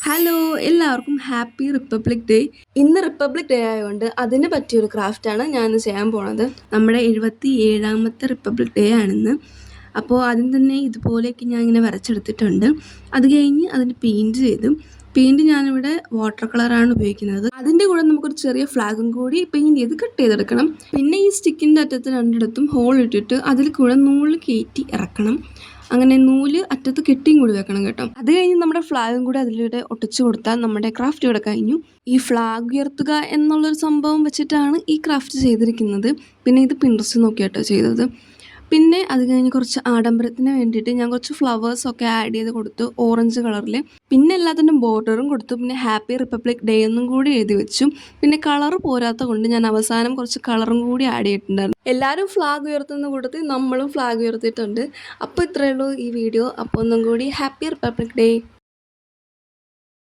Hello എല്ലാവർക്കും happy republic day. ഇന്ന് republic day ആയതുകൊണ്ട് അതിന് പറ്റിയൊരു ക്രാഫ്റ്റാണ് ഞാൻ ചെയ്യാൻ പോണത്. നമ്മുടെ 77ാമത്തെ റിപ്പബ്ലിക് ഡേ ആണിന്ന്. അപ്പോൾ ആദ്യം തന്നെ ഇതുപോലെയൊക്കെ ഞാൻ ഇങ്ങനെ വരച്ചെടുത്തിട്ടുണ്ട്. അത് കഴിഞ്ഞ് അതിന് പെയിൻറ്റ് ഞാനിവിടെ വാട്ടർ കളറാണ് ഉപയോഗിക്കുന്നത്. അതിൻ്റെ കൂടെ നമുക്കൊരു ചെറിയ ഫ്ലാഗും കൂടി പെയിൻറ്റ് ചെയ്ത് കട്ട് ചെയ്തെടുക്കണം. പിന്നെ ഈ സ്റ്റിക്കിൻ്റെ അറ്റത്ത് രണ്ടിടത്തും ഹോൾ ഇട്ടിട്ട് അതിൽ കൂടെ നൂല് കയറ്റി ഇറക്കണം. അങ്ങനെ നൂല് അറ്റത്ത് കെട്ടിയും കൂടി വെക്കണം കേട്ടോ. അത് കഴിഞ്ഞ് നമ്മുടെ ഫ്ലാഗും കൂടി അതിലൂടെ ഒട്ടിച്ചു കൊടുത്താൽ നമ്മുടെ ക്രാഫ്റ്റ് ഇവിടെ കഴിഞ്ഞു. ഈ ഫ്ലാഗ് ഉയർത്തുക എന്നുള്ളൊരു സംഭവം വെച്ചിട്ടാണ് ഈ ക്രാഫ്റ്റ് ചെയ്തിരിക്കുന്നത്. പിന്നെ ഇത് പിൻട്രസ്റ്റ് നോക്കിയാട്ടോ ചെയ്തത്. പിന്നെ അത് കഴിഞ്ഞ് കുറച്ച് ആഡംബരത്തിന് വേണ്ടിയിട്ട് ഞാൻ കുറച്ച് ഫ്ലവേഴ്സൊക്കെ ആഡ് ചെയ്ത് കൊടുത്തു, ഓറഞ്ച് കളറിൽ. പിന്നെ എല്ലാത്തിനും ബോർഡറും കൊടുത്തു. പിന്നെ ഹാപ്പി റിപ്പബ്ലിക് ഡേ എന്നും കൂടി എഴുതി വെച്ചു. പിന്നെ കളർ പോരാത്ത കൊണ്ട് ഞാൻ അവസാനം കുറച്ച് കളറും കൂടി ആഡ് ചെയ്തിട്ടുണ്ടായിരുന്നു. എല്ലാവരും ഫ്ലാഗ് ഉയർത്തുന്ന കൂട്ടത്തിൽ നമ്മളും ഫ്ലാഗ് ഉയർത്തിയിട്ടുണ്ട്. അപ്പോൾ ഇത്രയേ ഉള്ളൂ ഈ വീഡിയോ. അപ്പോൾ ഒന്നും കൂടി ഹാപ്പി റിപ്പബ്ലിക് ഡേ.